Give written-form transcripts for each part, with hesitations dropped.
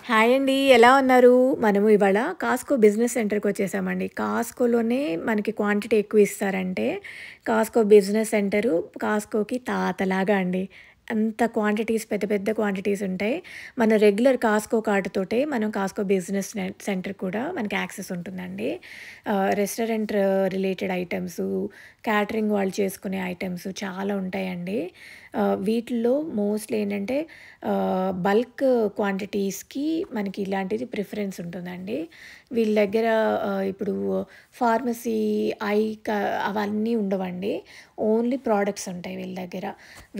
Hi అండి. ఎలా ఉన్నారు? మనము ఇవాళ కాస్కో బిజినెస్ సెంటర్‌కొచ్చేసామండి. కాస్కోలోనే మనకి క్వాంటిటీ ఎక్కువ ఇస్తారంటే, కాస్కో బిజినెస్ సెంటరు కాస్కోకి తాతలాగా అండి. అంత క్వాంటిటీస్ పెద్ద పెద్ద క్వాంటిటీస్ ఉంటాయి. మన రెగ్యులర్ కాస్కో కార్డ్‌తోటే మనం కాస్కో బిజినెస్ సెంటర్ కూడా మనకి యాక్సెస్ ఉంటుందండి. రెస్టారెంట్ రిలేటెడ్ ఐటెమ్సు, క్యాటరింగ్ వాళ్ళు చేసుకునే ఐటెమ్స్ చాలా ఉంటాయండి. వీటిల్లో మోస్ట్‌లీ ఏంటంటే బల్క్ క్వాంటిటీస్‌కి మనకి ఇలాంటిది ప్రిఫరెన్స్ ఉంటుందండి. వీళ్ళ దగ్గర ఇప్పుడు ఫార్మసీ, ఐ క అవన్నీ ఉండవండి. ఓన్లీ ప్రొడక్ట్స్ ఉంటాయి వీళ్ళ దగ్గర.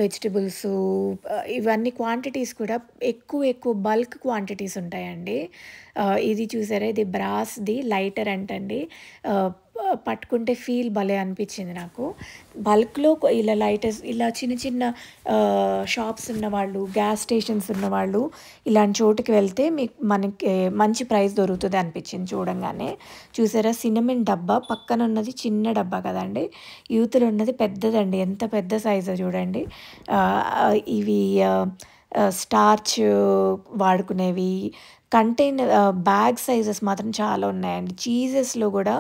వెజిటబుల్సు ఇవన్నీ క్వాంటిటీస్ కూడా ఎక్కువ ఎక్కువ బల్క్ క్వాంటిటీస్ ఉంటాయండి. ఇది చూసారా? ఇది బ్రాస్‌ది లైటర్ అంటండి. పట్టుకుంటే ఫీల్ భలే అనిపించింది నాకు. బల్క్‌లో ఇలా లైటర్స్ ఇలా చిన్న చిన్న షాప్స్ ఉన్నవాళ్ళు, గ్యాస్ స్టేషన్స్ ఉన్నవాళ్ళు ఇలాంటి చోటుకి వెళ్తే మనకి మంచి ప్రైస్ దొరుకుతది అనిపించింది చూడంగానే. చూసారా సినమన్ డబ్బా పక్కన ఉన్నది చిన్న డబ్బా కదండీ! యువతల ఉన్నది పెద్దదండి. ఎంత పెద్ద సైజో చూడండి. ఇవి ఆహ్, ఆహ్, స్టార్చ్ వాడుకునేవి బ్యాగ్ సైజెస్ మాత్రం చాలా ఉన్నాయండి. చీజెస్‌లో గూడా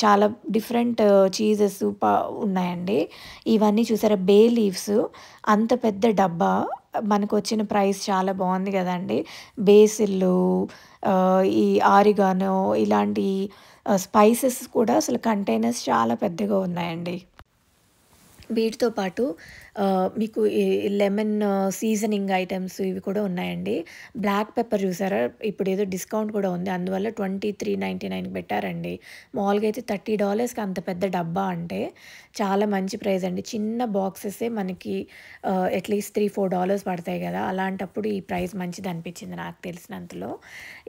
చాలా డిఫరెంట్ చీజెస్ ఉన్నాయండి. ఇవన్నీ చూసారా బే లీవ్స్ అంత పెద్ద డబ్బా మనకొచ్చిన ప్రైస్ చాలా బావుంది గదండీ! బేసిల్లు ఈ ఆరిగానో ఇలాంటి స్పైసెస్ కూడా అసలు కంటైనర్స్ చాలా పెద్దగా ఉన్నాయండి. వీటితో పాటు మీకు ఈ లెమన్ సీజనింగ్ ఐటెమ్స్ ఇవి కూడా ఉన్నాయండి. బ్లాక్ పెప్పర్ చూసారా? ఇప్పుడేదో డిస్కౌంట్ కూడా ఉంది. అందువల్ల 23.99కి పెట్టారండి. మామూలుగా అయితే $30కి అంత పెద్ద డబ్బా అంటే చాలా మంచి ప్రైస్ అండి. చిన్న బాక్సెసే మనకి అట్‌లీస్ట్ $3, $4 పడతాయి గదా! అలాంటప్పుడు ఈ ప్రైస్ మంచిదనిపించింది నాకు తెలిసినంతలో.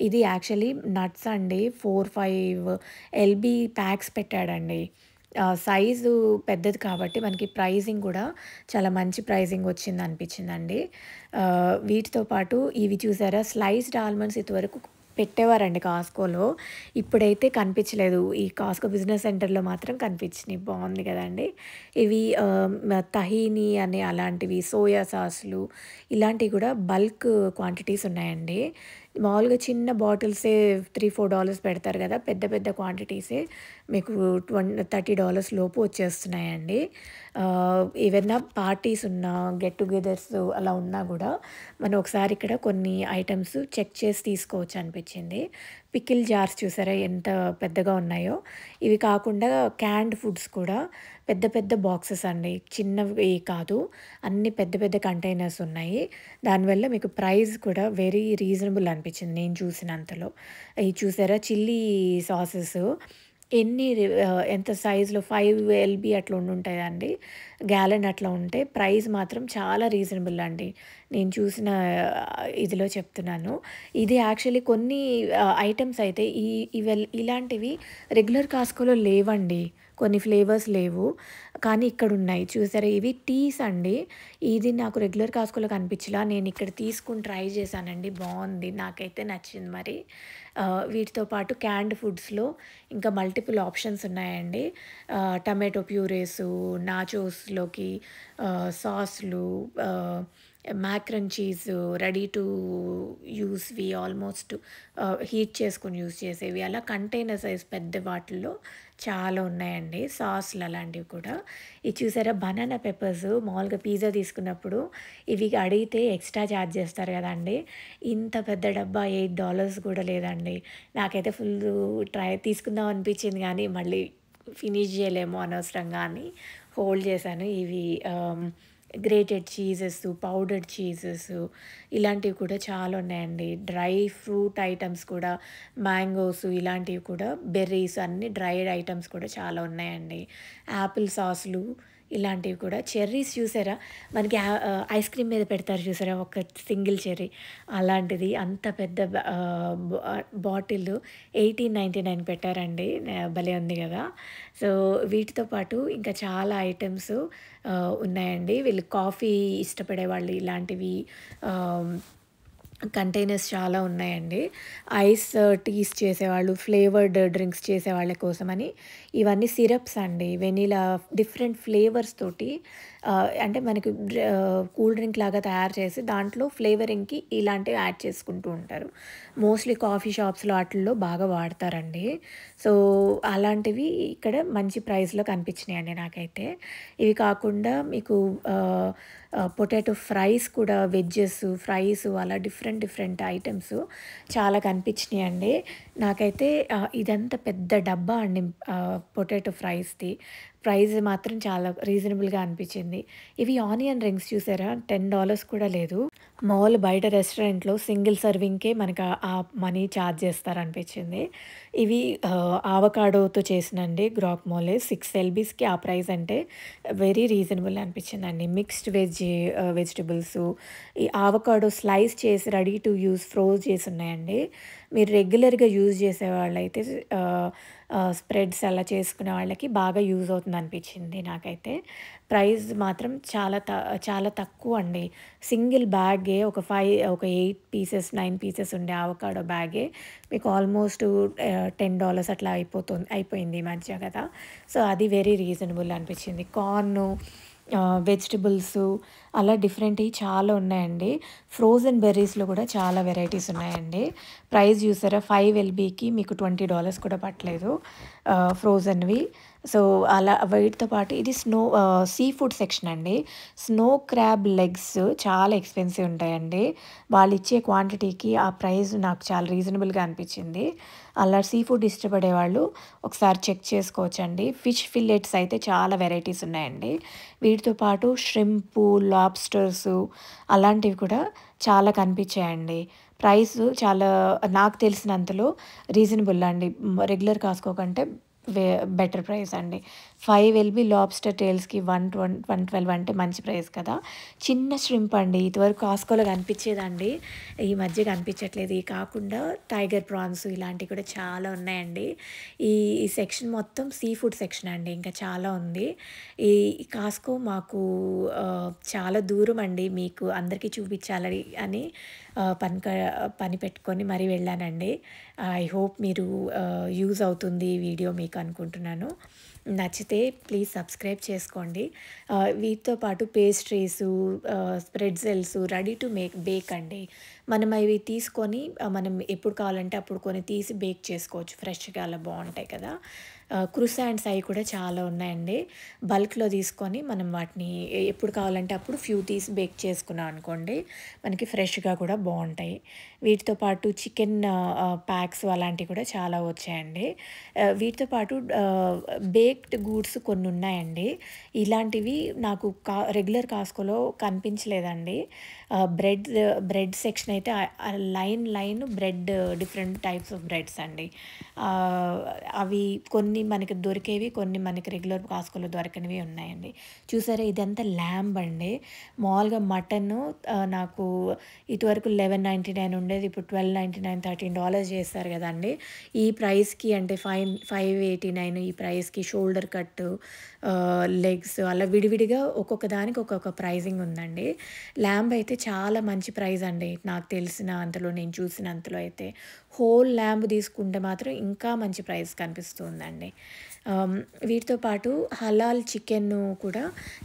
ఇది యాక్చువల్లీ నట్స్ అండి. 4, 5 ఎల్‌బీ ప్యాక్స్ పెట్టాడండి. సైజు పెద్దది కాబట్టి మనకి ప్రైజింగ్ గూడా చాలా మంచి ప్రైజింగ్ వచ్చిందనిపించిందండి. వీటితో పాటు ఇవి చూసారా? స్లైస్డ్ ఆల్మండ్స్ ఇదివరకు పెట్టేవారండి కాస్కోలో. ఇప్పుడైతే కనిపించలేదు. ఈ కాస్కో బిజినెస్ సెంటర్‌లో మాత్రం కనిపించినియి. బావుంది గదండీ! ఇవి తహీని అని అలాంటివి, సోయా సాస్‌లు ఇలాంటివి గూడా బల్క్ క్వాంటిటీస్ ఉన్నాయండి. మామూలుగా చిన్న బాటిల్సే $3, $4 పెడతారు గదా! పెద్ద పెద్ద క్వాంటిటీసే మీకు $30 లోపు వచ్చేస్తున్నాయండి. ఏవన్నా పార్టీస్ ఉన్నా, గెట్ టుగెదర్స్ అలా ఉన్నా గూడా మనం ఒకసారి ఇక్కడ కొన్ని ఐటెమ్స్ చెక్ చేసి తీసుకోవచ్చు అనిపించింది. పికిల్ జార్స్ చూసారా ఎంత పెద్దగా ఉన్నాయో? ఇవి కాకుండా క్యాన్డ్ ఫుడ్స్ కూడా పెద్ద పెద్ద బాక్సెస్ అండి. చిన్నవి కాదు. అన్నీ పెద్ద పెద్ద కంటైనర్స్ ఉన్నాయి. దానివల్ల మీకు ప్రైస్ కూడా వెరీ రీజనబుల్ అనిపించింది నేను చూసినంతలో. ఇయి చూసారా చిల్లీ సాసెస్ ఎంత సైజ్‌లో 5 ఎల్‌బీ అట్లా ఉండుంటాయండి. గ్యాలన్ అట్లా ఉంటే ప్రైస్ మాత్రం చాలా రీజనబుల్ అండి. నేను చూసిన ఇదిలో చెప్తున్నాను. ఇది యాక్చువల్లీ కొన్ని ఐటెమ్స్ అయితే ఇలాంటివి రెగ్యులర్ కాస్కోలో లేవండి. కొన్ని ఫ్లేవర్స్ లేవు. కానీ ఇక్కడున్నాయి. చూసారా ఇవి టీస్ అండి. ఇది నాకు రెగ్యులర్ కాస్కోలో కనిపించలా. నేనిక్కడ తీసుకొని ట్రై చేశానండి. బావుంది. నాకైతే నచ్చింది మరి. వీటితో పాటు క్యాన్డ్ ఫుడ్స్‌లో ఇంకా మల్టిపుల్ ఆప్షన్స్ ఉన్నాయండి. టమాటో ప్యూరేసు, నాచోస్‌లోకి సాస్‌లు, మాక్రన్ చీజు, రెడీ టు యూస్‌వి ఆల్మోస్ట్ హీట్ చేసుకొని యూజ్ చేసేవి. అలా కంటైనర్ సైజ్ పెద్ద వాటిల్లో చాలా ఉన్నాయండి. సాస్‌లు అలాంటివి కూడా. ఇది చూసారా బనానా పెప్పర్స్ మామూలుగా పిజ్జా తీసుకున్నప్పుడు ఇవి అడిగితే ఎక్స్‌ట్రా చార్జ్ చేస్తారు గదండీ! ఇంత పెద్ద డబ్బా $8 కూడా లేదండి. నాకైతే ఫుల్లు తీసుకుందాం అనిపించింది గానీ, మళ్ళీ ఫినిష్ జేయలేము అనవసరంగా అని హోల్డ్ చేశాను. ఇవి గ్రేటెడ్ చీజెసు, పౌడర్డ్ చీజెసు ఇలాంటివి కూడా చాలా ఉన్నాయండి. డ్రై ఫ్రూట్ ఐటెమ్స్ కూడా మ్యాంగోస్ ఇలాంటివి కూడా బెర్రీస్ అన్నీ డ్రైడ్ ఐటెమ్స్ కూడా చాలా ఉన్నాయండి. యాపిల్ సాస్‌లు ఇలాంటివి కూడా చెర్రీస్ చూసారా? మనకి ఐస్ క్రీమ్ మీద పెడతారు చూసారా? ఒక సింగిల్ చెర్రీ అలాంటిది అంత పెద్ద బాటిల్ 18.99 పెట్టారండి. భలే ఉంది గదా! సో, వీటితో పాటు ఇంకా చాలా ఐటెమ్స్ ఉన్నాయండి. వీళ్ళు కాఫీ ఇష్టపడే వాళ్ళు ఇలాంటివి ఆహ్ కంటైనర్స్ చాలా ఉన్నాయండి. ఐస్ టీస్ చేసేవాళ్ళు, ఫ్లేవర్డ్ డ్రింక్స్ చేసేవాళ్ళ కోసమని ఇవన్నీ సిరప్స్ అండి. వెనిలా డిఫరెంట్ ఫ్లేవర్స్ తోటి అంటే మనకి కూల్ డ్రింక్ లాగా తయారు చేసి దాంట్లో ఫ్లేవరింగ్‌కి ఇలాంటివి యాడ్ చేసుకుంటూ ఉంటారు. మోస్ట్‌లీ కాఫీ షాప్స్‌లో ఆటిల్లో బాగా వాడతారండి. సో, అలాంటివి ఇక్కడ మంచి ప్రైస్‌లో కనిపించినాయండి నాకైతే. ఇవి కాకుండా మీకు ఆహ్, పొటాటో ఫ్రైస్ కూడా ఫ్రైస్ అలా డిఫరెంట్ డిఫరెంట్ ఐటెమ్స్ చాలా కనిపించినాయండి. నాకైతే ఇదంతా పెద్ద డబ్బా అండి పొటాటో ఫ్రైస్‌ది. ప్రైస్ మాత్రం చాలా రీజనబుల్‌గా అనిపించింది. ఇవి ఆనియన్ రింగ్స్ చూసారా? $10 కూడా లేదు. మాములు బయట రెస్టారెంట్‌లో సింగిల్ సర్వింగ్‌కే మనకు ఆ మనీ చార్జ్ చేస్తారనిపించింది. ఇవి ఆవకాడోతో చేసినండి గ్రాక్మోలే 6 ఎల్‌బీస్‌కి ఆ ప్రైస్ అంటే వెరీ రీజనబుల్ అనిపించిందండి. మిక్స్డ్ వెజిటబుల్సు, ఈ ఆవకాడో స్లైస్ చేసి రెడీ టు యూజ్ చేసి ఉన్నాయండి. మీరు రెగ్యులర్‌గా యూజ్ చేసేవాళ్ళైతే ఆహ్, స్ప్రెడ్స్ అలా చేసుకునే వాళ్ళకి బాగా యూజ్ అవుతుందనిపించింది నాకైతే. ప్రైస్ మాత్రం చాలా తక్కువండి. సింగిల్ బ్యాగే ఒక 8 పీసెస్, 9 పీసెస్ ఉండే అవకాడో బ్యాగే మీకు ఆల్మోస్ట్ $10 అట్లా అయిపోయింది ఈ మధ్య కదా! సో, అది వెరీ రీజనబుల్ అనిపించింది. కార్ను, వెజిటబుల్సు అలా డిఫరెంట్‌యి చాలా ఉన్నాయండి. ఫ్రోజెన్ బెర్రీస్‌లో కూడా చాలా వెరైటీస్ ఉన్నాయండి. ప్రైస్ చూసారా? 5 ఎల్‌బీకి మీకు $20 కూడా పట్టలేదు. ఫ్రోజెన్‌వి. సో, అలా వీటితో పాటు ఇది సీ ఫుడ్ సెక్షన్ అండి. స్నో క్రాబ్ లెగ్స్ చాలా ఎక్స్‌పెన్సివ్ ఉంటాయండి. వాళ్ళిచ్చే క్వాంటిటీకి ఆ ప్రైస్ నాకు చాలా రీజనబుల్‌గా అనిపించింది. అలా సీ ఫుడ్ ఇష్టపడేవాళ్ళు ఒకసారి చెక్ చేసుకోవచ్చండి. ఫిష్ ఫిల్లెట్స్ అయితే చాలా వెరైటీస్ ఉన్నాయండి. వీటితో పాటు ష్రింపు, లాబ్స్టర్సు అలాంటివి కూడా చాలా కనిపించాయండి. ప్రైసు చాలా నాకు తెలిసినంతలో రీజనబుల్ అండి. రెగ్యులర్ కాస్కో కంటే వే బెటర్ ప్రైస్ అండి. 5 ఎల్‌బీ లాబ్స్టర్ టేల్స్‌కి 112 అంటే మంచి ప్రైస్ కదా! చిన్న ష్రింప్ అండి. ఇదివరకు కాస్కోలో కనిపించేదండి. ఈ మధ్య కనిపించట్లేదు. ఇయి కాకుండా టైగర్ ప్రాన్స్ ఇలాంటివి కూడా చాలా ఉన్నాయండి. ఈ ఈ సెక్షన్ మొత్తం సీ ఫుడ్ సెక్షన్ అండి. ఇంకా చాలా ఉంది. ఈ కాస్కో మాకు చాలా దూరం అండి. మీకు అందరికీ చూపించాలని అని ఆహ్, పనిక పని పెట్టుకొని మరీ వెళ్ళానండి. ఐ హోప్ మీరు యూజ్ అవుతుంది ఈ వీడియో మీకు అనుకుంటున్నాను. నచ్చితే ప్లీజ్ సబ్స్క్రైబ్ చేసుకోండి. వీటితో పాటు పేస్ట్రీసు, స్ప్రెడ్సెల్సు రెడీ టు బేక్ అండి. మనం అవి తీసుకొని మనం ఎప్పుడు కావాలంటే అప్పుడు కొని తీసి బేక్ చేసుకోవచ్చు. ఫ్రెష్‌గా అలా బావుంటాయి కదా! క్రుసాంట్స్ అయి కూడా చాలా ఉన్నాయండి. బల్క్‌లో తీసుకొని మనం వాటిని ఎప్పుడు కావాలంటే అప్పుడు తీసి బేక్ చేసుకున్నాం అనుకోండి, మనకి ఫ్రెష్‌గా కూడా బావుంటాయి. వీటితో పాటు చికెన్ ప్యాక్స్ అలాంటివి కూడా చాలా వచ్చాయండి. వీటితో పాటు బేక్డ్ గూడ్స్ కొన్నున్నాయండి. ఇలాంటివి నాకు రెగ్యులర్ కాస్కోలో కనిపించలేదండి. బ్రెడ్ సెక్షన్ అయితే line bread different types of breads అండి. ఆహ్, అవి కొన్ని మనకి దొరికేవి, కొన్ని మనకి రెగ్యులర్ కాస్కోలో దొరకనివి ఉన్నాయండి. చూసారా ఇదంతా ల్యాంబ్ అండి. మామూలుగా మటను నాకు ఇదివరకు 11.99 ఉండేది. ఇప్పుడు 12.99, $13 చేస్తారు కదండీ! ఈ ప్రైస్‌కి అంటే 589 ఈ ప్రైస్‌కి షోల్డర్ కట్టు, లెగ్స్ అలా విడివిడిగా ఒక్కొక్క దానికి ఒక్కొక్క ప్రైజింగ్ ఉందండి. ల్యాంబ్ అయితే చాలా మంచి ప్రైస్ అండి. నాకు తెలిసిన అంతలో, నేను చూసినంతలో అయితే. హోల్ ల్యాంబ్ తీసుకుంటే మాత్రం ఇంకా మంచి ప్రైస్ కనిపిస్తుందండి. ఆహ్, వీటితో పాటు హలాల్ చికెను కూడా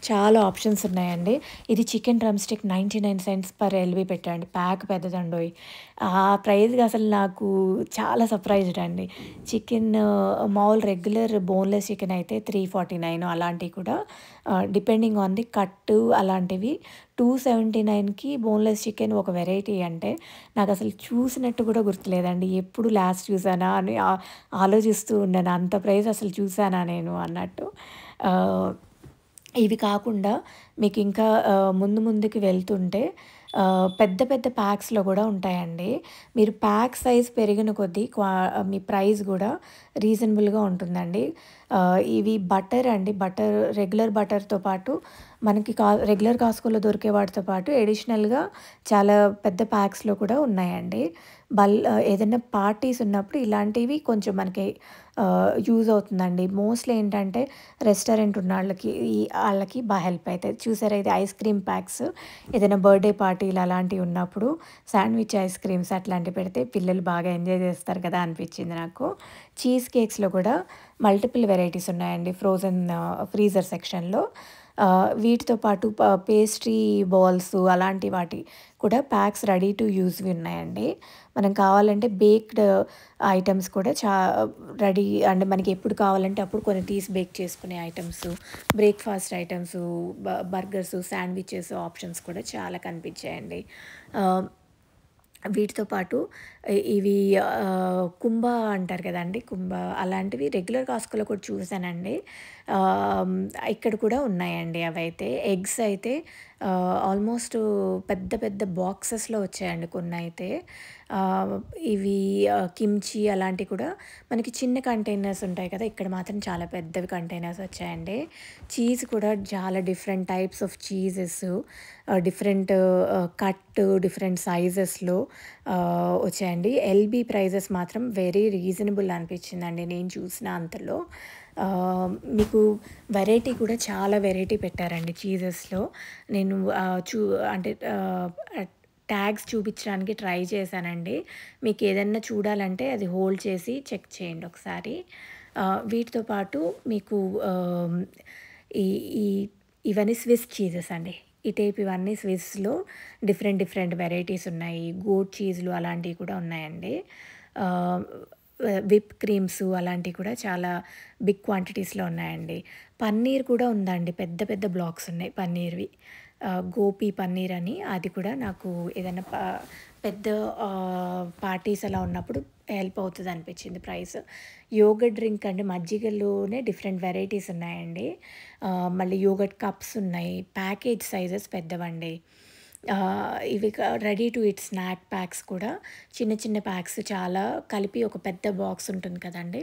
చాలా ఆప్షన్స్ ఉన్నాయండి. ఇది chicken drum stick 99 cents per LB పెట్టండి. ప్యాక్ పెద్దదండోయ్! ఆ ప్రైస్‌కి అసలు నాకు చాలా సర్ప్రైజ్డ్ అండి. చికెన్ మామూలు రెగ్యులర్ బోన్‌లెస్ చికెన్ అయితే 349 అలాంటివి కూడా డిపెండింగ్ ఆన్ ది కట్టు అలాంటివి 279కి బోన్‌లెస్ చికెన్ ఒక వెరైటీ అంటే నాకసలు చూసినట్టు కూడా గుర్తులేదండి. ఎప్పుడు లాస్ట్ చూసానా అని ఆలోచిస్తూ ఉన్నాను. అంత ప్రైస్ అసలు చూసానా నేను అన్నట్టు. ఆహ్, ఇవి కాకుండా మీకింకా ముందుకి వెళ్తుంటే పెద్ద పెద్ద ప్యాక్స్‌లో గూడా ఉంటాయండి. మీరు ప్యాక్ సైజ్ పెరిగిన కొద్దీ మీ ప్రైస్ గూడా రీజనబుల్‌గా ఉంటుందండి. ఇవి బటర్ అండి. రెగ్యులర్ బటర్‌తో పాటు మనకి రెగ్యులర్ కాస్కోలో దొరికే వాటితో పాటు అడిషనల్‌గా చాలా పెద్ద ప్యాక్స్‌లో కూడా ఉన్నాయండి. ఏదైనా పార్టీస్ ఉన్నప్పుడు ఇలాంటివి కొంచెం మనకి యూజ్ అవుతుందండి. మోస్ట్‌లీ ఏంటంటే రెస్టారెంట్ ఉన్నోళ్ళకి ఆళ్ళకి హెల్ప్ అయితది. చూసారా ఇది ఐస్ క్రీమ్ ప్యాక్స్ ఏదైనా బర్త్‌డే పార్టీలు అలాంటివి ఉన్నప్పుడు శాండ్‌విచ్ ఐస్ క్రీమ్స్ అట్లాంటివి పెడితే పిల్లలు బాగా ఎంజాయ్ చేస్తారు కదా అనిపించింది నాకు. చీజ్ కేక్స్‌లో కూడా మల్టిపుల్ వెరైటీస్ ఉన్నాయండి ఫ్రీజర్ సెక్షన్‌లో. వీటితో పాటు పేస్ట్రీ బాల్స్ అలాంటి వాటి కూడా ప్యాక్స్ రెడీ టు యూజ్‌వి ఉన్నాయండి. మనం కావాలంటే బేక్డ్ ఐటెమ్స్ కూడా రెడీ అంటే మనకి ఎప్పుడు కావాలంటే అప్పుడు కొన్ని తీసి బేక్ చేసుకునే items, breakfast items, burgers, sandwiches options కూడా చాలా కనిపించాయండి. ఆహ్, వీటితో పాటు ఇవి కుంభ అంటారు కదండీ! కుంభ అలాంటివి రెగ్యులర్ కాస్కోలో కూడా చూసానండి. ఆహ్, ఇక్కడ కూడా ఉన్నాయండి అవైతే. ఎగ్స్ అయితే ఆల్మోస్ట్ పెద్ద పెద్ద బాక్సెస్‌లో వచ్చాయండి కొన్నైతే. ఆహ్, ఇవి కిమ్చి అలాంటివి కూడా మనకి చిన్న కంటైనర్స్ ఉంటాయి కదా! ఇక్కడ మాత్రం చాలా పెద్దవి కంటైనర్స్ వచ్చాయండి. చీజ్ కూడా చాలా different types of cheeses different different సైజెస్‌లో వచ్చాయండి. ఎల్‌బీ ప్రైజెస్ మాత్రం వెరీ రీజనబుల్ అనిపించిందండి నేను చూసిన అంతలో. మీకు వెరైటీ కూడా చాలా వెరైటీ పెట్టారండి చీజెస్‌లో. నేను అంటే ట్యాగ్స్ చూపించడానికి ట్రై చేశానండి. మీకేదన్నా చూడాలంటే అది హోల్డ్ చేసి చెక్ చేయండి ఒకసారి. వీటితో పాటు మీకు ఈ ఈ ఇవన్నీ స్విస్ చీజెస్ అండి. ఈ టైప్ ఇవన్నీ స్విస్‌లో డిఫరెంట్ వెరైటీస్ ఉన్నాయి. గోట్ చీజ్‌లు అలాంటివి కూడా ఉన్నాయండి. ఆహ్, విప్ క్రీమ్స్ అలాంటివి కూడా చాలా బిగ్ క్వాంటిటీస్‌లో ఉన్నాయండి. పన్నీర్ కూడా ఉందండి. పెద్ద పెద్ద బ్లాక్స్ ఉన్నాయి పన్నీర్‌వి. గోపి పన్నీర్ అని అది కూడా నాకు ఏదైనా పెద్ద పార్టీస్ అలా ఉన్నప్పుడు హెల్ప్ అవుతదనిపించింది ప్రైస్. యోగర్ట్ డ్రింక్ అండి మజ్జిగలోనే డిఫరెంట్ వెరైటీస్ ఉన్నాయండి. మళ్ళీ యోగర్ట్ కప్స్ ఉన్నాయి. ప్యాకేజ్ సైజెస్ పెద్దవండి. ఇవి ready to eat snack packs కూడా చిన్న చిన్న ప్యాక్స్ చాలా కలిపి ఒక పెద్ద బాక్స్ ఉంటుంది కదండీ!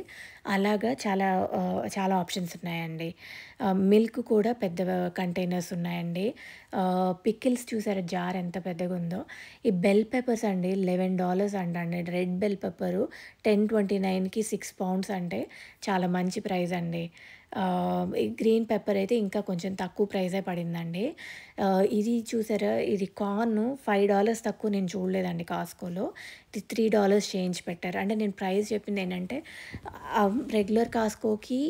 అలాగా చాలా ఆప్షన్స్ ఉన్నాయండి. మిల్క్ కూడా పెద్ద కంటైనర్స్ ఉన్నాయండి. పికిల్స్ చూసారా జార్ ఎంత పెద్దగుందో. ఈ బెల్ పెప్పర్స్ అండి $11 అంటండి. రెడ్ బెల్ పెప్పరు 1029కి 6 పౌండ్స్ అంటే చాలా మంచి ప్రైస్ అండి. ఈ గ్రీన్ పెప్పర్ అయితే ఇంకా కొంచెం తక్కువ ప్రైజే పడిందండి. ఇది చూసారా ఇది కార్న్ $5 తక్కువ నేను చూడలేదండి కాస్కోలో. ఇది $3 చేంజ్ పెట్టారు. అంటే నేను ప్రైస్ చెప్పిందేంటంటే రెగ్యులర్ కాస్కోకి,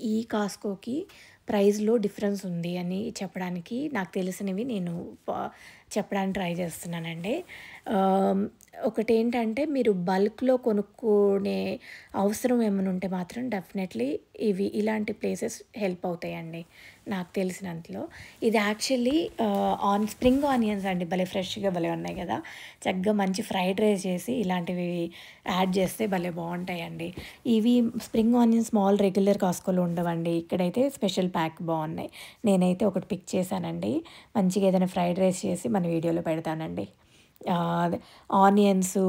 ఈ కాస్కోకి ప్రైస్‌లో డిఫరెన్స్ ఉంది అని చెప్పడానికి నాకు తెలిసినవి నేను ప చెప్పడానికి ట్రై చేస్తున్నానండి. ఆహ్, ఒకటేంటంటే మీరు బల్క్‌లో కొనుక్కునే అవసరం ఏమైనా ఉంటే మాత్రం డెఫినెట్‌లీ ఇలాంటి ప్లేసెస్ హెల్ప్ అవుతాయండి నాకు తెలిసినంతలో. ఇది యాక్చువల్లీ స్ప్రింగ్ ఆనియన్స్ అండి భలే ఉన్నాయి కదా! చక్కగా మంచి ఫ్రైడ్ రైస్ చేసి ఇలాంటివి యాడ్ చేస్తే భలే బావుంటాయండి. ఇవి స్ప్రింగ్ ఆనియన్స్ స్మాల్ రెగ్యులర్ కాస్కోలో ఉండవండి. ఇక్కడైతే స్పెషల్ ప్యాక్ బావున్నాయి. నేనైతే ఒకటి పిక్ చేశానండి. మంచిగా ఏదైనా ఫ్రైడ్ రైస్ చేసి మన వీడియోలో పెడతానండి. అదే ఆనియన్సు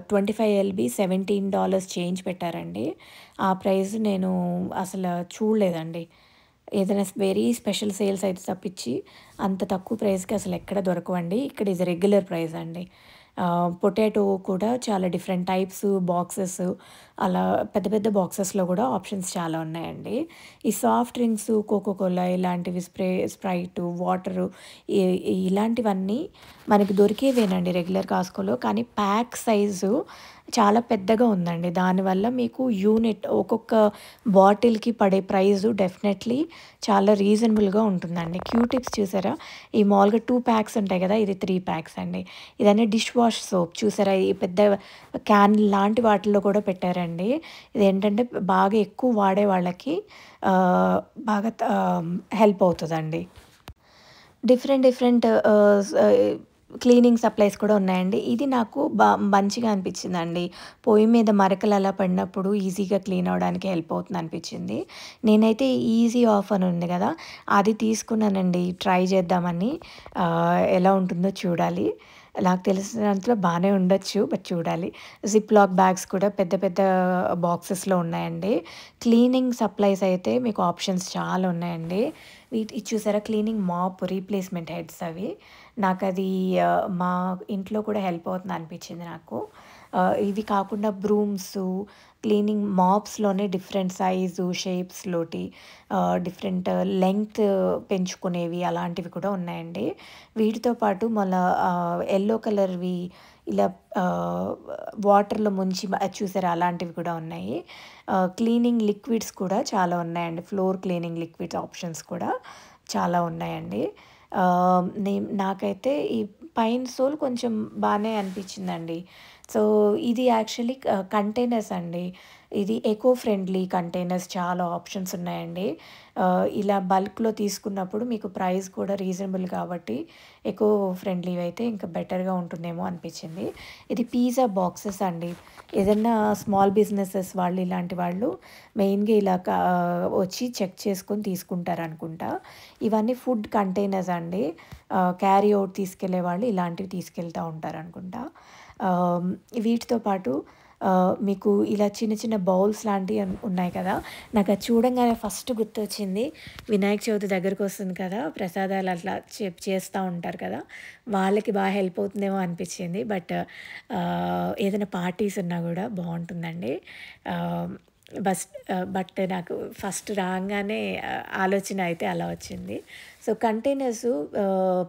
25 ఎల్‌బీ $17 చేంజ్ పెట్టారండి. ఆ ప్రైస్ నేను అసలు చూడలేదండి. ఏదైనా వెరీ స్పెషల్ సేల్స్ అయితే తప్పించి అంత తక్కువ ప్రైస్‌కి అసలెక్కడ దొరకవండి. ఇక్కడ ఇది రెగ్యులర్ ప్రైస్ అండి. పొటాటో కూడా చాలా డిఫరెంట్ టైప్స్ బాక్సెస్ అలా పెద్ద పెద్ద బాక్సెస్‌లో కూడా ఆప్షన్స్ చాలా ఉన్నాయండి. ఈ సాఫ్ట్ డ్రింక్స్ కోకో కోలా ఇలాంటివి స్ప్రైటు, వాటరు ఇ ఇలాంటివన్నీ మనకి దొరికేవేనండి రెగ్యులర్ కాస్కోలో. కానీ ప్యాక్ సైజు చాలా పెద్దగా ఉందండి. దానివల్ల మీకు ఒక్కొక్క బాటిల్‌కి పడే ప్రైజు డెఫినెట్‌లీ చాలా రీజనబుల్‌గా ఉంటుందండి. క్యూటిప్స్ చూసారా? ఈ మామూలుగా 2 ప్యాక్స్ ఉంటాయి కదా! ఇది 3 ప్యాక్స్ అండి. ఇదన్నీ డిష్ వాష్ సోప్ చూసారా? ఈ పెద్ద క్యాన్ లాంటి వాటిల్లో కూడా పెట్టారండి. ఇదేంటంటే బాగా ఎక్కువ వాడే వాళ్ళకి ఆహ్, బాగా హెల్ప్ అవుతదండి. డిఫరెంట్ క్లీనింగ్ సప్లైస్ కూడా ఉన్నాయండి. ఇది నాకు మంచిగా అనిపించిందండి. పొయ్యి మీద మరకలు అలా పడినప్పుడు ఈజీగా క్లీన్ అవ్వడానికి హెల్ప్ అవుతుందనిపించింది. నేనైతే ఈజీ ఆఫ్ అని ఉంది కదా! అది తీసుకున్నానండి ట్రై చేద్దామని. ఎలా ఉంటుందో చూడాలి. నాకు తెలిసినంతలో బానే ఉండొచ్చు. బట్ చూడాలి. జిప్ లాక్ బ్యాగ్స్ కూడా పెద్ద పెద్ద బాక్సెస్‌లో ఉన్నాయండి. క్లీనింగ్ సప్లైస్ అయితే మీకు ఆప్షన్స్ చాలా ఉన్నాయండి. ఇది చూసారా క్లీనింగ్ మాప్ రీప్లేస్‌మెంట్ హెడ్స్ అవి. నాకది మా ఇంట్లో కూడా హెల్ప్ అవుతుంది అనిపించింది నాకు. ఇవి కాకుండా బ్రూమ్సు, క్లీనింగ్ మాప్స్‌లోనే డిఫరెంట్ సైజు, షేప్స్‌లోటి డిఫరెంట్ లెంగ్త్ పెంచుకునేవి అలాంటివి కూడా ఉన్నాయండి. వీటితో పాటు మళ్ళా యెల్లో కలర్‌వి ఇలా ఆహ్, వాటర్‌లో ముంచి అది చూసారా అలాంటివి కూడా ఉన్నాయి. క్లీనింగ్ లిక్విడ్స్ కూడా చాలా ఉన్నాయండి. ఫ్లోర్ క్లీనింగ్ లిక్విడ్స్ ఆప్షన్స్ కూడా చాలా ఉన్నాయండి. నాకైతే ఈ పైన సోల్ కొంచెం బానే అనిపించిందండి. సో, ఇది యాక్చువల్లీ కంటైనర్స్ అండి. ఇది ఎకో ఫ్రెండ్లీ కంటైనర్స్ చాలా ఆప్షన్స్ ఉన్నాయండి. ఇలా బల్క్‌లో తీసుకున్నప్పుడు మీకు ప్రైస్ కూడా రీజనబుల్ కాబట్టి ఎకో ఫ్రెండ్లీవి అయితే ఇంకా బెటర్‌గా ఉంటుందేమో అనిపించింది. ఇది పిజ్జా బాక్సెస్ అండి. ఏదన్నా స్మాల్ బిజినెసెస్ వాళ్ళు ఇలాంటి వాళ్ళు మెయిన్‌గా ఇలా వచ్చి చెక్ చేసుకొని తీసుకుంటారనుకుంటా. ఇవన్నీ ఫుడ్ కంటైనర్స్ అండి. క్యారీ ఔట్ తీసుకెళ్ళే వాళ్ళు ఇలాంటివి తీసుకెళ్తా ఉంటారనుకుంటా. ఆహ్, వీటితో పాటు మీకు ఇలా చిన్న చిన్న బౌల్స్ లాంటివి ఉన్నాయి కదా! నాకది చూడంగానే ఫస్ట్ గుర్తొచ్చింది వినాయక చవితి దగ్గరకొస్తుంది కదా! ప్రసాదాలు అట్లా చేస్తా ఉంటారు కదా! వాళ్ళకి బాగా హెల్ప్ అవుతుందేమో అనిపించింది. బట్ ఏదైనా పార్టీస్ ఉన్నా గూడా బావుంటుందండి. ఆహ్, బట్ నాకు ఫస్ట్ రాంగానే ఆలోచన అయితే అలా వచ్చింది. సో, కంటైనర్సు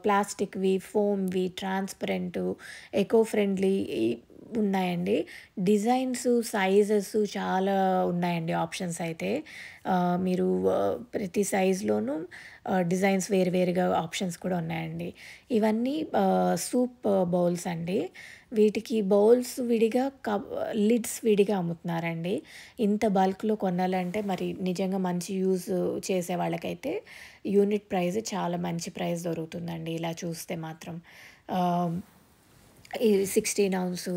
ప్లాస్టిక్‌వి, ఫోమ్‌వి, ట్రాన్స్‌పరెంటు, ఎకో ఫ్రెండ్లీ ఉన్నాయండి. డిజైన్సు, సైజెసు చాలా ఉన్నాయండి ఆప్షన్స్ అయితే. మీరు ప్రతి సైజ్‌లోనూ డిజైన్స్ వేరు వేరుగా ఆప్షన్స్ కూడా ఉన్నాయండి. ఇవన్నీ సూప్ బౌల్స్ అండి. వీటికి బౌల్స్ విడిగా, లిడ్స్ విడిగా అమ్ముతున్నారండి. ఇంత బల్క్‌లో కొనాలంటే మరి నిజంగా మంచి యూజ్ చేసే వాళ్ళకైతే యూనిట్ ప్రైస్ చాలా మంచి ప్రైస్ దొరుకుతుందండి ఇలా చూస్తే మాత్రం. ఆహ్, ఇది 16 ఔన్సు,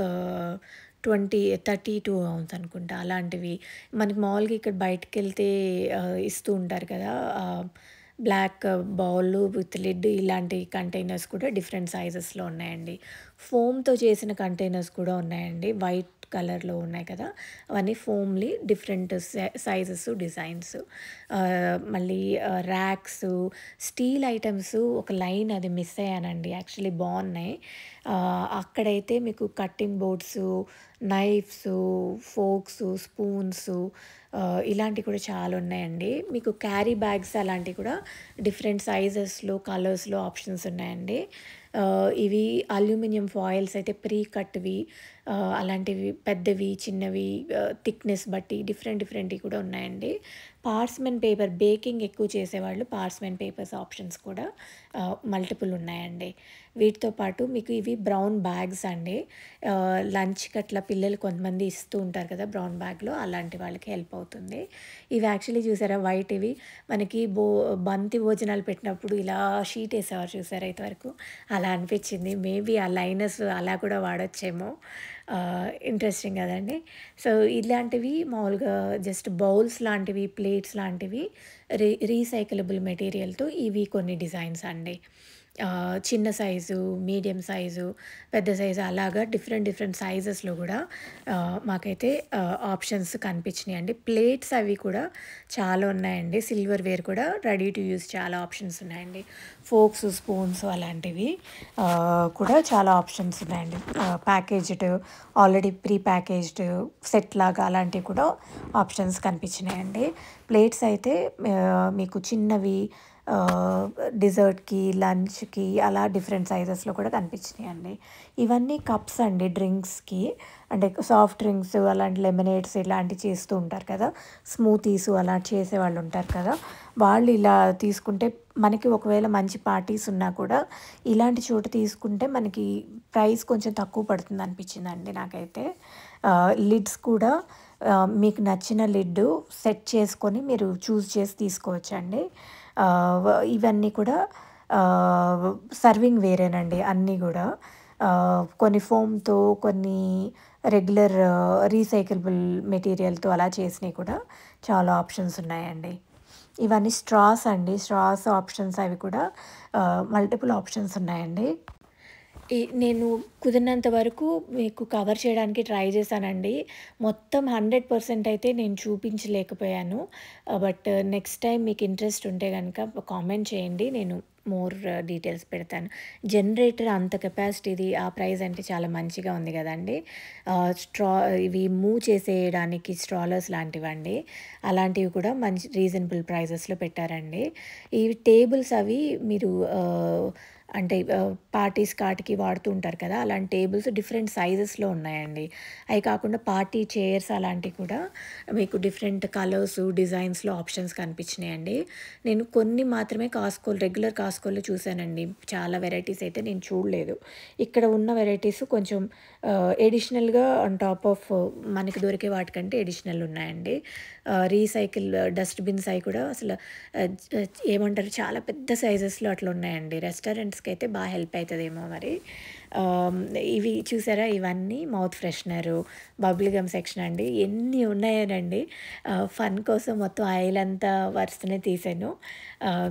ఆహ్, 32 ఔన్స్ అనుకుంటా అలాంటివి. మనకి మామూలుగా ఇక్కడ బయటికెళ్తే ఇస్తూ ఉంటారు కదా! బ్లాక్ బౌలు విత్ లిడ్ ఇలాంటి కంటైనర్స్ కూడా డిఫరెంట్ సైజెస్‌లో ఉన్నాయండి. ఫోమ్‌తో చేసిన కంటైనర్స్ కూడా ఉన్నాయండి. వైట్ కలర్‌లో ఉన్నాయి కదా! అవన్నీ ఫోమ్‌లి డిఫరెంట్ సైజెస్, డిజైన్స్. మళ్ళీ ర్యాక్సు, స్టీల్ ఐటెమ్సు ఒక లైన్ అది మిస్ అయ్యానండి. యాక్చువల్లీ బావున్నాయి. అక్కడైతే మీకు కట్టింగ్ బోర్డ్సు, నైఫ్సు, ఫోర్క్సు, స్పూన్సు ఇలాంటివి కూడా చాలా ఉన్నాయండి. మీకు క్యారీ బ్యాగ్స్ అలాంటివి కూడా డిఫరెంట్ సైజెస్‌లో, కలర్స్‌లో ఆప్షన్స్ ఉన్నాయండి. ఇవి అల్యూమినియం ఫాయిల్స్ అయితే ప్రీ కట్‌వి, అలాంటివి పెద్దవి, చిన్నవి, థిక్‌నెస్ బట్టి డిఫరెంట్ డిఫరెంట్‌వి కూడా ఉన్నాయండి. పార్చ్‌మెంట్ పేపర్ బేకింగ్ ఎక్కువ చేసేవాళ్ళు పార్చ్‌మెంట్ పేపర్స్ ఆప్షన్స్ కూడా మల్టిపుల్ ఉన్నాయండి. వీటితో పాటు మీకు ఇవి బ్రౌన్ బ్యాగ్స్ అండి. లంచ్‌కి అట్లా పిల్లలు కొంతమంది ఇస్తూ ఉంటారు కదా! బ్రౌన్ బ్యాగ్‌లో అలాంటి వాళ్ళకి హెల్ప్ అవుతుంది. ఇవి యాక్చువల్లీ చూసారా వైట్‌వి మనకి బంతి భోజనాలు పెట్టినప్పుడు ఇలా షీట్ ఏసేవారు చూసారా ఇదివరకు? అలా అనిపించింది. మేబీ ఆ లైనర్స్ అలా కూడా వాడొచ్చేమో. ఇంట్రెస్టింగ్ కదండీ! సో, ఇలాంటివి మామూలుగా జస్ట్ బౌల్స్ లాంటివి, ప్లేట్స్ లాంటివి రీసైకిలబుల్ మెటీరియల్‌తో ఇవి కొన్ని డిజైన్స్ అండి. చిన్న సైజు, మీడియం సైజు, పెద్ద సైజు అలాగా డిఫరెంట్ డిఫరెంట్ సైజెస్‌లో గూడా మాకైతే ఆప్షన్స్ కనిపించినాయండి. ప్లేట్స్ అవి కూడా చాలా ఉన్నాయండి. సిల్వర్‌వేర్ కూడా రెడీ టు యూజ్ చాలా ఆప్షన్స్ ఉన్నాయండి. ఫోర్క్స్, స్పూన్స్ అలాంటివి కూడా చాలా ఆప్షన్స్ ఉన్నాయండి. Packaged, already pre packaged set లాగా అలాంటివి కూడా ఆప్షన్స్ కనిపించినాయండి. ప్లేట్స్ అయితే మీకు చిన్నవి, డిజర్ట్‌కి, లంచ్‌కి అలా డిఫరెంట్ సైజెస్‌లో కూడా కనిపించినాయండి. ఇవన్నీ కప్స్ అండి డ్రింక్స్‌కి. అంటే సాఫ్ట్ డ్రింక్స్ అలాంటి లెమనేడ్స్ ఇలాంటివి చేస్తూ ఉంటారు కదా! స్మూతీస్ అలా చేసేవాళ్ళు ఉంటారు కదా! వాళ్ళు ఇలా తీసుకుంటే మనకి ఒకవేళ మంచి పార్టీస్ ఉన్నా కూడా ఇలాంటి చోట తీసుకుంటే మనకి ప్రైస్ కొంచెం తక్కువ పడుతుంది అనిపించిందండి నాకైతే. లిడ్స్ కూడా మీకు నచ్చిన లిడ్ సెట్ చేసుకొని మీరు చూజ్ చేసి తీసుకోవచ్చండి. ఇవన్నీ కూడా సర్వింగ్ వేరేనండి అన్నీ గూడా. కొన్ని ఫోమ్‌తో, కొన్ని రెగ్యులర్ రీసైకిలబుల్ మెటీరియల్‌తో అలా చేసినయి కూడా చాలా ఆప్షన్స్ ఉన్నాయండి. ఇవన్నీ స్ట్రాస్ అండి. స్ట్రాస్ ఆప్షన్స్ అవి కూడా మల్టిపుల్ ఆప్షన్స్ ఉన్నాయండి. నేను కుదిరినంత వరకు మీకు కవర్ చేయడానికి ట్రై చేశానండి. మొత్తం 100% అయితే నేను చూపించలేకపోయాను. బట్ నెక్స్ట్ టైమ్ మీకు ఇంట్రెస్ట్ ఉంటే గనక కామెంట్ చేయండి. నేను మోర్ డీటెయిల్స్ పెడతాను. జనరేటర్ అంత కెపాసిటీది ఆ ప్రైస్ అంటే చాలా మంచిగా ఉంది గదండీ! స్ట్రా ఇవి మూవ్ చేసేయడానికి స్ట్రాలర్స్ లాంటివండి. అలాంటివి కూడా మంచి రీజనబుల్ ప్రైజెస్‌లో పెట్టారండి. ఈ టేబుల్స్ అవి మీరు అంటే పార్టీస్‌కి ఆటికి వాడుతూ ఉంటారు కదా! అలాంటి టేబుల్స్ డిఫరెంట్ సైజెస్‌లో ఉన్నాయండి. అయి కాకుండా పార్టీ చైర్స్ అలాంటివి కూడా మీకు డిఫరెంట్ కలర్సు, డిజైన్స్‌లో ఆప్షన్స్ కనిపించినాయండి. నేను కొన్ని మాత్రమే రెగ్యులర్ కాస్కోలో చూసానండి. చాలా వెరైటీస్ అయితే నేను చూడలేదు. ఇక్కడ ఉన్న వెరైటీస్ కొంచెం ఎడిషనల్‌గా ఆన్ టాప్ ఆఫ్ మనకి దొరికే వాటికంటే ఎడిషనల్ ఉన్నాయండి. రీసైకిల్ డస్ట్‌బిన్స్ అయి కూడా అసలు ఏమంటారు చాలా పెద్ద సైజెస్‌లో అట్లా ఉన్నాయండి. రెస్టారెంట్స్‌కైతే హెల్ప్ అయితదేమో మరి. ఆహ్, ఇవి చూసారా ఇవన్నీ మౌత్ ఫ్రెషనరు, బబుల్ గమ్ సెక్షన్ అండి. ఎన్ని ఉన్నాయోనండి. ఫన్ కోసం మొత్తం ఐలంతా వరుసనే తీశాను.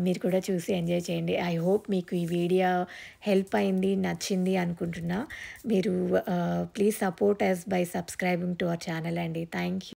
మీరు కూడా చూసి ఎంజాయ్ చేయండి. ఐ హోప్ మీకు ఈ వీడియో హెల్ప్ అయింది, నచ్చింది అనుకుంటున్నా. మీరు please support us by subscribing to our channel అండి. Thank you.